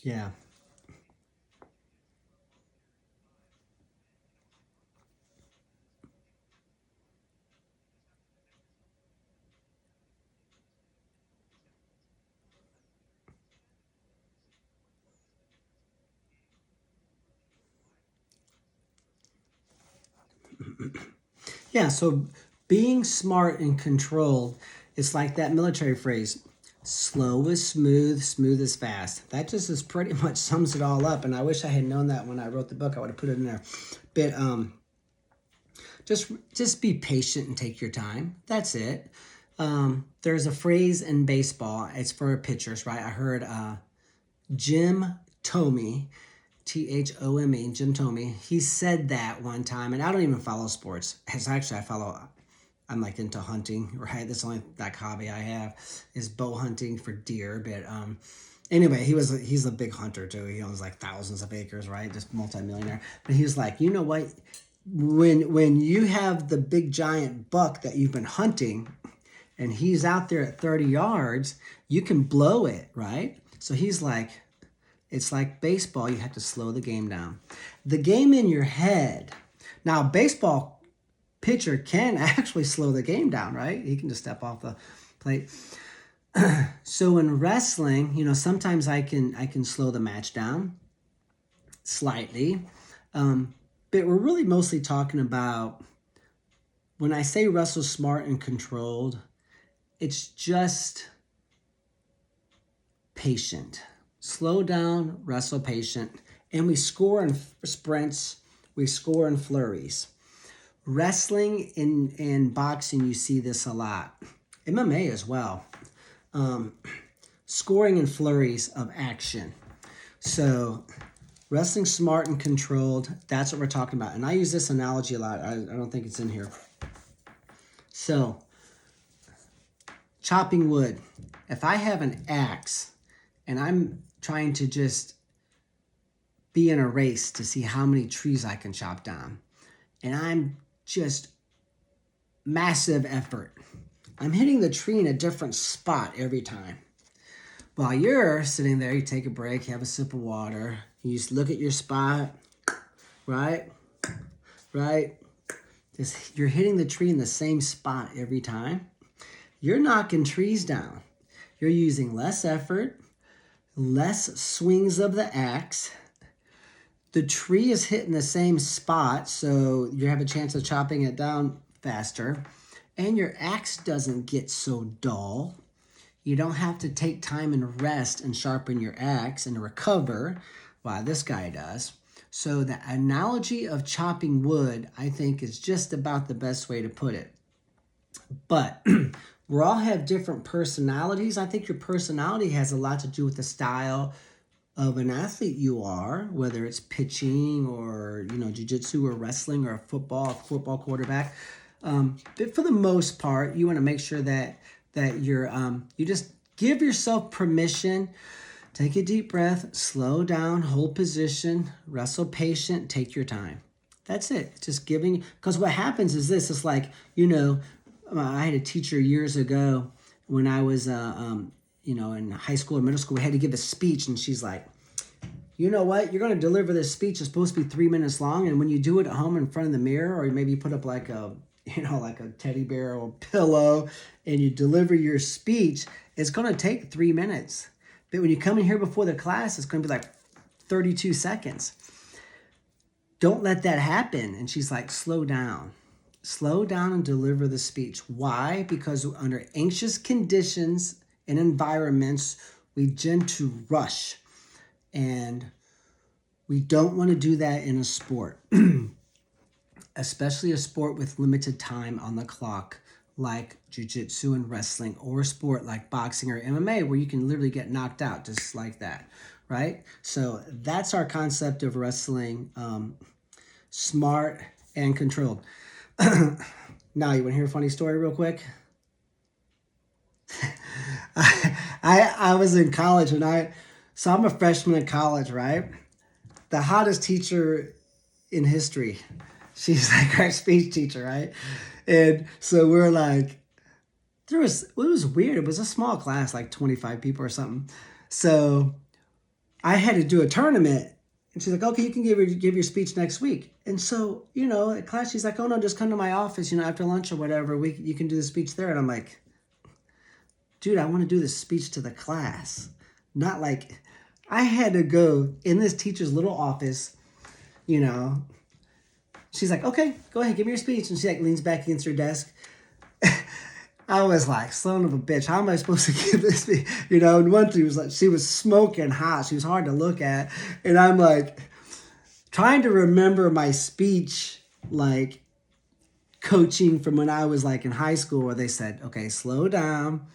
Yeah. Yeah, so being smart and controlled, it's like that military phrase, slow is smooth, smooth is fast. That just is pretty much sums it all up. And I wish I had known that when I wrote the book. I would have put it in there. But just be patient and take your time. That's it. There's a phrase in baseball. It's for pitchers, right? I heard Jim Thome, Thome, Jim Thome. He said that one time, and I don't even follow sports. It's actually I'm like into hunting, right? That's the only like hobby I have is bow hunting for deer. But anyway, he's a big hunter too. He owns like thousands of acres, right? Just multimillionaire. But he was like, you know what? When you have the big giant buck that you've been hunting, and he's out there at 30 yards, you can blow it, right? So he's like, it's like baseball. You have to slow the game down. The game in your head. Now, baseball pitcher can actually slow the game down, right? He can just step off the plate. So in wrestling, sometimes I can slow the match down slightly. But we're really mostly talking about, when I say wrestle smart and controlled, it's just patient. Slow down, wrestle patient. And we score in sprints, we score in flurries. Wrestling and boxing, you see this a lot. MMA as well. Scoring in flurries of action. So wrestling smart and controlled, that's what we're talking about. And I use this analogy a lot. I don't think it's in here. So, chopping wood. If I have an axe and I'm trying to just be in a race to see how many trees I can chop down, and I'm just massive effort, I'm hitting the tree in a different spot every time. While you're sitting there, you take a break, you have a sip of water, you just look at your spot, right? You're hitting the tree in the same spot every time. You're knocking trees down. You're using less effort, less swings of the axe. The tree is hitting the same spot, so you have a chance of chopping it down faster. And your axe doesn't get so dull. You don't have to take time and rest and sharpen your axe and recover. Wow, this guy does. So the analogy of chopping wood, I think, is just about the best way to put it. But we all have different personalities. I think your personality has a lot to do with the style of an athlete you are, whether it's pitching or, jiu-jitsu or wrestling or football quarterback. But for the most part, you want to make sure that you just give yourself permission. Take a deep breath, slow down, hold position, wrestle patient, take your time. That's it. Just giving, because what happens is this. It's like, I had a teacher years ago when I was, in high school or middle school. We had to give a speech, and she's like, you know what? You're going to deliver this speech. It's supposed to be 3 minutes long, and when you do it at home in front of the mirror, or maybe you put up like a teddy bear or pillow, and you deliver your speech, it's going to take 3 minutes. But when you come in here before the class, it's going to be like 32 seconds. Don't let that happen. And she's like, slow down. Slow down and deliver the speech. Why? Because under anxious conditions and environments, we tend to rush. And we don't want to do that in a sport, especially a sport with limited time on the clock, like jiu-jitsu and wrestling, or a sport like boxing or MMA, where you can literally get knocked out just like that, right? So that's our concept of wrestling, smart and controlled. Now, you want to hear a funny story real quick? I was in college, so I'm a freshman in college, right? The hottest teacher in history. She's like our speech teacher, right? And so we're like, it was weird. It was a small class, like 25 people or something. So I had to do a tournament. And she's like, okay, you can give your speech next week. And so, at class, she's like, oh, no, just come to my office, after lunch or whatever. You can do the speech there. And I'm like, dude, I want to do the speech to the class. Not like, I had to go in this teacher's little office, She's like, okay, go ahead, give me your speech. And she like leans back against her desk. I was like, son of a bitch, how am I supposed to give this speech? And one thing was like, she was smoking hot. She was hard to look at. And I'm like, trying to remember my speech, like coaching from when I was like in high school, where they said, okay, slow down.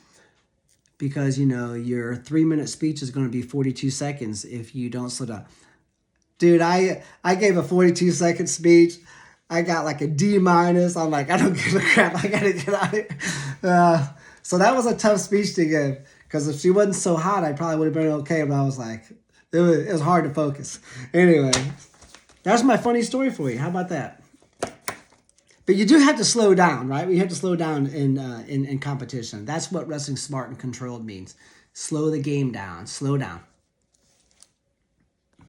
Because, your 3-minute speech is going to be 42 seconds if you don't slow down. Dude, I gave a 42-second speech. I got like a D-. I'm like, I don't give a crap. I got to get out of here. So that was a tough speech to give. Because if she wasn't so hot, I probably would have been okay. But I was like, it was hard to focus. Anyway, that's my funny story for you. How about that? But you do have to slow down, right? You have to slow down in competition. That's what wrestling smart and controlled means. Slow the game down. Slow down.